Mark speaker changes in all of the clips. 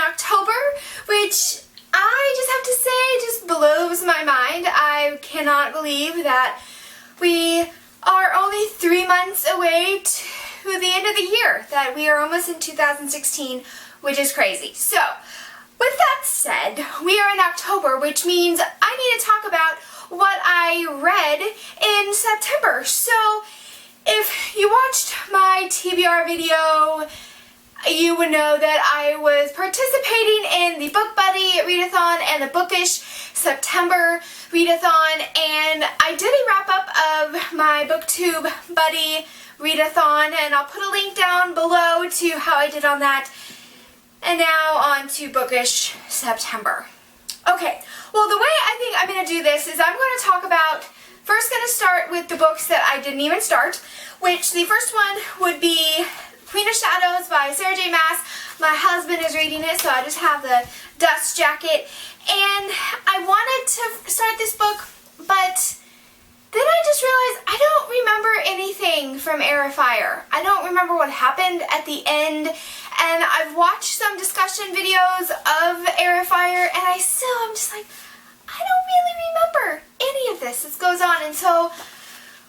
Speaker 1: October, which I just have to say just blows my mind. I cannot believe that we are only 3 months away to the end of the year, that we are almost in 2016, which is crazy. So, with that said, we are in October, which means I need to talk about what I read in September. So, if you watched my TBR video, you would know that I was participating in the Book Buddy Readathon and the Bookish September Readathon, and I did a wrap-up of my BookTube Buddy Readathon, and I'll put a link down below to how I did on that. And now on to Bookish September. Okay, well the way I think I'm going to do this is I'm going to talk about, first going to start with the books that I didn't even start, which the first one would be Queen of Shadows by Sarah J. Maas. My husband is reading it, so I just have the dust jacket. And I wanted to start this book, but then I just realized I don't remember anything from Heir of Fire. I don't remember what happened at the end, and I've watched some discussion videos of Heir of Fire, and I'm just like, I don't really remember any of this that goes on, and so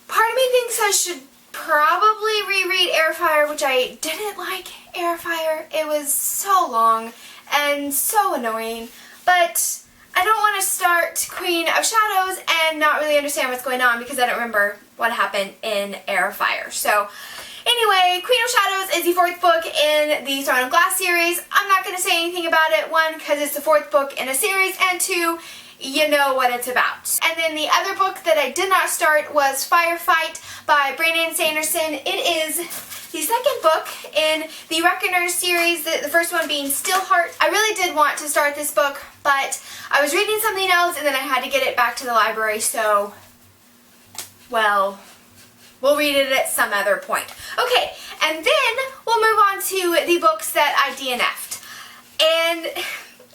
Speaker 1: part of me thinks I should probably reread Heir of Fire, which I didn't like Heir of Fire. It was so long and so annoying, but I don't want to start Queen of Shadows and not really understand what's going on because I don't remember what happened in Heir of Fire. So anyway, Queen of Shadows is the 4th book in the Throne of Glass series. I'm not going to say anything about it, 1, because it's the 4th book in a series, and 2, you know what it's about. And then the other book that I did not start was Firefight by Brandon Sanderson. It is the 2nd book in the Reckoner series, the first one being Steelheart. I really did want to start this book, but I was reading something else and then I had to get it back to the library, so, well, we'll read it at some other point. Okay, and then we'll move on to the books that I DNFed. And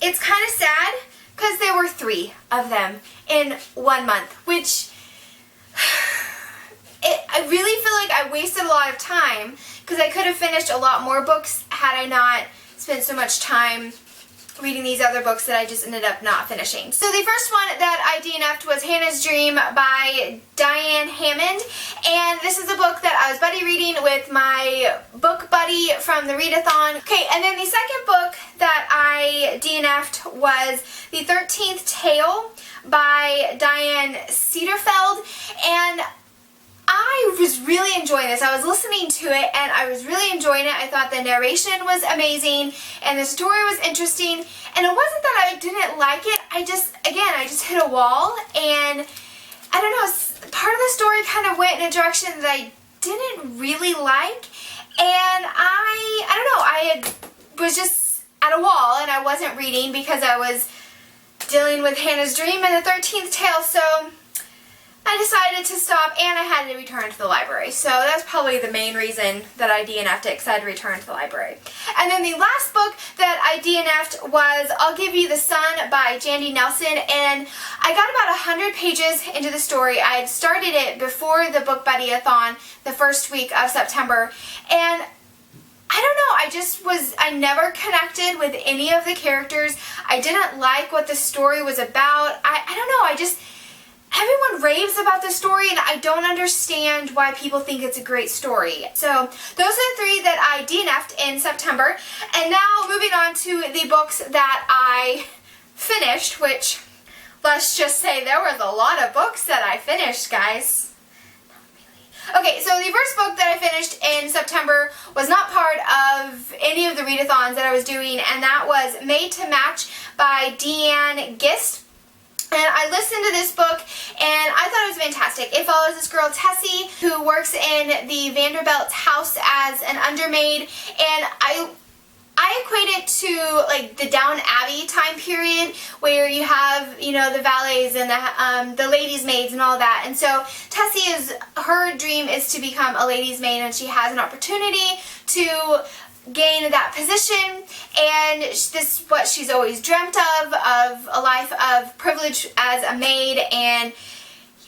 Speaker 1: it's kind of sad because there were 3 of them in 1 month, which I really feel like I wasted a lot of time because I could have finished a lot more books had I not spent so much time reading these other books that I just ended up not finishing. So the first one that I DNF'd was Hannah's Dream by Diane Hammond, and this is a book that I was buddy reading with my book buddy from the readathon. Okay, and then the second book that I DNF'd was The 13th Tale by Diane Cederfeld, and I was really enjoying this. I was listening to it and I was really enjoying it. I thought the narration was amazing and the story was interesting, and it wasn't that I didn't like it. I just hit a wall, and I don't know, part of the story kind of went in a direction that I didn't really like, and I was just at a wall and I wasn't reading because I was dealing with Hannah's Dream and the 13th Tale, so I decided to stop, and I had to return to the library. So that's probably the main reason that I DNF'd it, because I had to return to the library. And then the last book that I DNF'd was I'll Give You the Sun by Jandy Nelson, and I got about 100 pages into the story. I had started it before the Book Buddy-a-thon the first week of September, and I don't know, I never connected with any of the characters. I didn't like what the story was about. I don't know, everyone raves about the story, and I don't understand why people think it's a great story. So those are the 3 that I DNF'd in September. And now moving on to the books that I finished, which, let's just say there was a lot of books that I finished, guys. Not really. Okay, so the first book that I finished in September was not part of any of the readathons that I was doing, and that was Made to Match by Deanne Gist. And I listened to this book, and I thought it was fantastic. It follows this girl, Tessie, who works in the Vanderbilt's house as an undermaid, and I equate it to like the Down Abbey time period where you have, you know, the valets and the ladies' maids and all that. And so Tessie, her dream is to become a ladies' maid, and she has an opportunity to gain that position, and this is what she's always dreamt of a life of privilege as a maid. And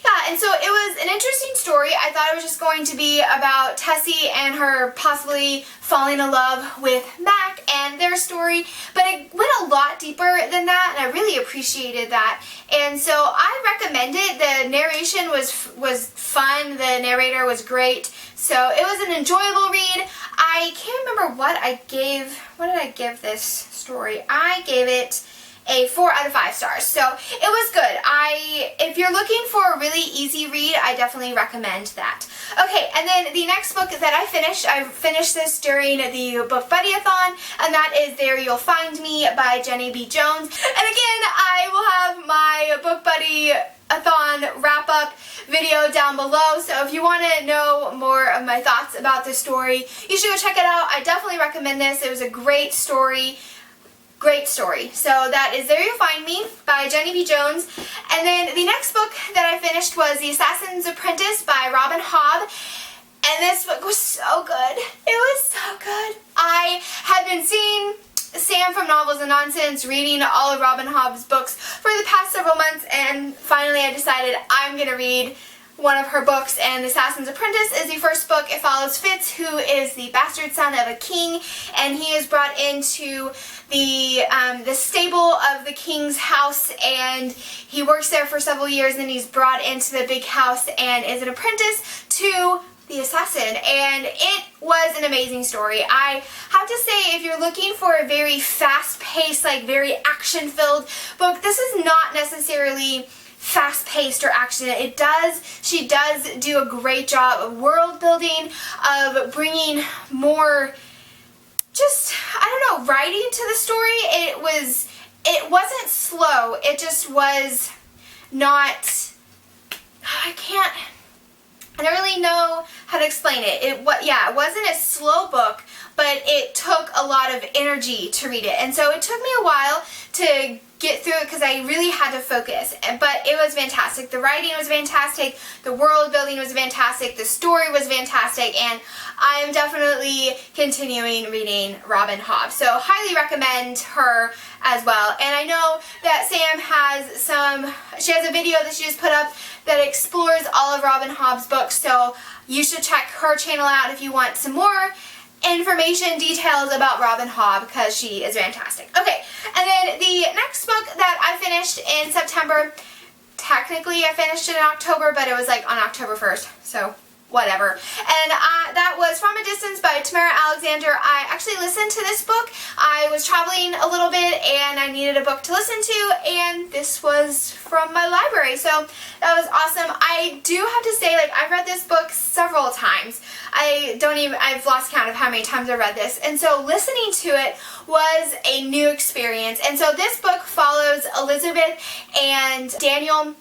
Speaker 1: Yeah, and so it was an interesting story. I thought it was just going to be about Tessie and her possibly falling in love with Mac and their story, but it went a lot deeper than that, and I really appreciated that. And so I recommend it. The narration was fun. The narrator was great. So it was an enjoyable read. I can't remember what did I give this story? I gave it a 4 out of 5 stars. So it was good. If you're looking for a really easy read, I definitely recommend that. Okay, and then the next book that I finished this during the Book Buddy-a-thon, and that is There You'll Find Me by Jenny B. Jones. And again, I will have my Book Buddy-a-thon wrap-up video down below, so if you want to know more of my thoughts about this story, you should go check it out. I definitely recommend this. It was a great story. Great story. So that is There You'll Find Me by Jenny B. Jones. And then the next book that I finished was The Assassin's Apprentice by Robin Hobb. And this book was so good. It was so good. I had been seeing Sam from Novels and Nonsense reading all of Robin Hobb's books for the past several months, and finally I decided I'm going to read one of her books, and The Assassin's Apprentice is the first book. It follows Fitz, who is the bastard son of a king, and he is brought into the stable of the king's house, and he works there for several years, and he's brought into the big house and is an apprentice to the assassin, and it was an amazing story. I have to say, if you're looking for a very fast-paced, like very action-filled book, this is not necessarily fast-paced or action. She does do a great job of world building, of bringing more, just, I don't know, writing to the story. It wasn't slow. It just was not, I don't really know how to explain it. It wasn't a slow book, but it took a lot of energy to read it. And so it took me a while to get through it because I really had to focus. But it was fantastic. The writing was fantastic. The world building was fantastic. The story was fantastic. And I am definitely continuing reading Robin Hobb. So highly recommend her as well. And I know that Sam has she has a video that she just put up that explores all of Robin Hobb's books. So you should check her channel out if you want some more information, details about Robin Hobb, because she is fantastic. Okay, and then the next book that I finished in September, technically I finished it in October, but it was like on October 1st, so whatever. And that was From a Distance by Tamara Alexander. I actually listened to this book. I was traveling a little bit and I needed a book to listen to, and this was from my library, so that was awesome. I do have to say, like, I've read this book several times. I've lost count of how many times I read this, and so listening to it was a new experience. And so this book follows Elizabeth and Daniel.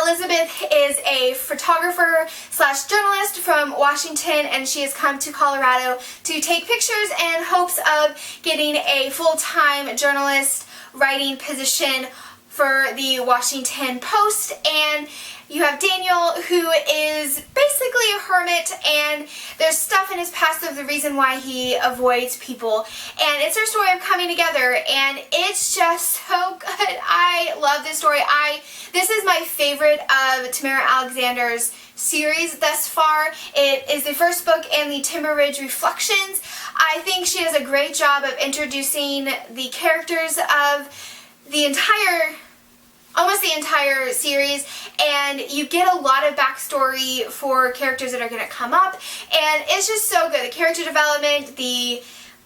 Speaker 1: Elizabeth is a photographer / journalist from Washington, and she has come to Colorado to take pictures in hopes of getting a full-time journalist writing position for the Washington Post. And you have Daniel, who is basically a hermit, and there's stuff in his past of the reason why he avoids people. And it's their story of coming together, and it's just so good. I love this story. This is my favorite of Tamara Alexander's series thus far. It is the first book in the Timber Ridge Reflections. I think she does a great job of introducing the characters of almost the entire series, and you get a lot of backstory for characters that are going to come up, and it's just so good. The character development, the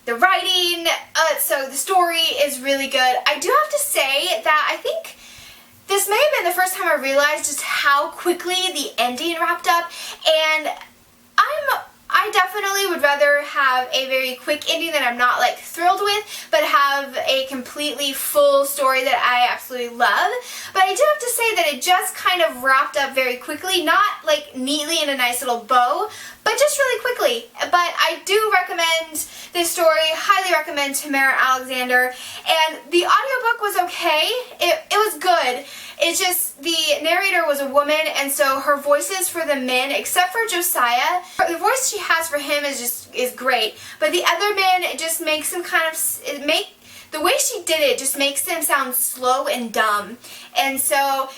Speaker 1: writing, so the story is really good. I do have to say that I think this may have been the first time I realized just how quickly the ending wrapped up, and I definitely would rather have a very quick ending that I'm not like thrilled with, but have a completely full story that I absolutely love. But I do have to say that it just kind of wrapped up very quickly, not like neatly in a nice little bow, but just really quickly. But I do recommend this story, highly recommend Tamara Alexander, and the audiobook was okay. It was good. It's just the narrator was a woman, and so her voices for the men, except for Josiah, the voice she has for him is great. But the other men, it just makes them the way she did it just makes them sound slow and dumb. And so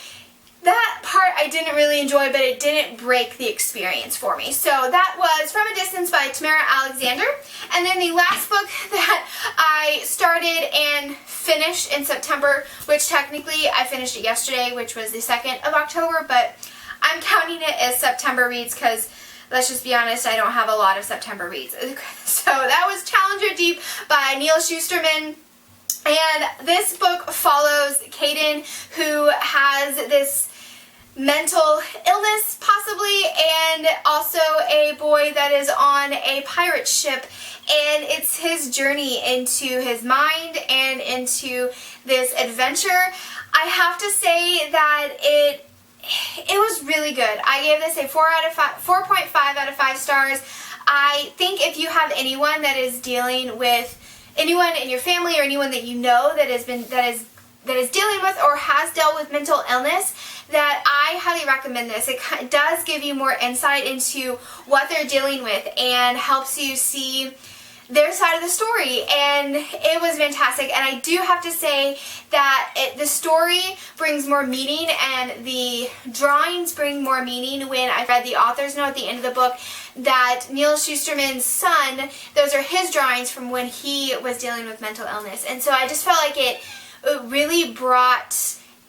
Speaker 1: that part I didn't really enjoy, but it didn't break the experience for me. So that was From a Distance by Tamara Alexander. And then the last book that I started and finished in September, which technically I finished it yesterday, which was the 2nd of October, but I'm counting it as September reads because, let's just be honest, I don't have a lot of September reads. So that was Challenger Deep by Neil Shusterman. And this book follows Caden, who has this mental illness, possibly, and also a boy that is on a pirate ship. And it's his journey into his mind and into this adventure. I have to say that it was really good. I gave this a 4.5 out of 5 stars. I think if you have anyone that is dealing with, anyone in your family or anyone that you know that is dealing with or has dealt with mental illness, that I highly recommend this. It does give you more insight into what they're dealing with and helps you see their side of the story, and it was fantastic. And I do have to say that the story brings more meaning and the drawings bring more meaning when I read the author's note at the end of the book that Neil Shusterman's son, those are his drawings from when he was dealing with mental illness. And so I just felt like it really brought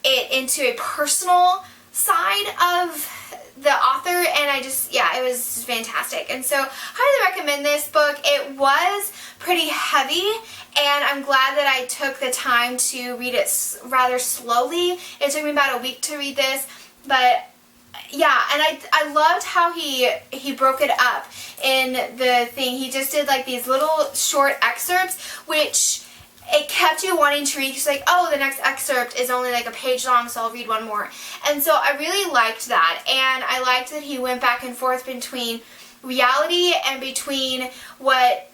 Speaker 1: it into a personal side of the author, and it was just fantastic. And so highly recommend this book. It was pretty heavy, and I'm glad that I took the time to read it rather slowly. It took me about a week to read this, but yeah, and I loved how he broke it up in the thing. He just did like these little short excerpts, which it kept you wanting to read. It's like, oh, the next excerpt is only like a page long, so I'll read one more. And so I really liked that, and I liked that he went back and forth between reality and between what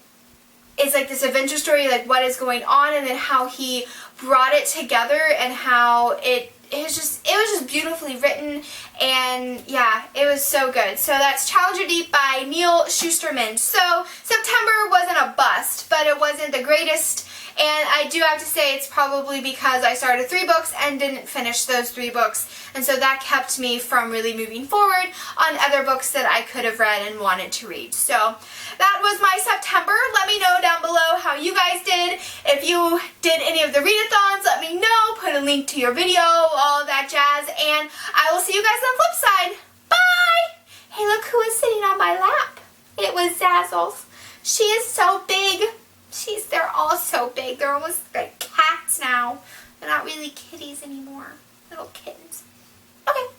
Speaker 1: is like this adventure story, like what is going on, and then how he brought it together and how it was just beautifully written, and yeah, it was so good. So that's Challenger Deep by Neil Shusterman. So September wasn't a bust, but it wasn't the greatest. And I do have to say it's probably because I started 3 books and didn't finish those 3 books. And so that kept me from really moving forward on other books that I could have read and wanted to read. So that was my September. Let me know down below how you guys did. If you did any of the readathons, let me know. Put a link to your video, all of that jazz. And I will see you guys on the flip side. Bye! Hey, look who is sitting on my lap. It was Zazzles. She is so big. They're all so big. They're almost like cats now. They're not really kitties anymore. Little kittens. Okay.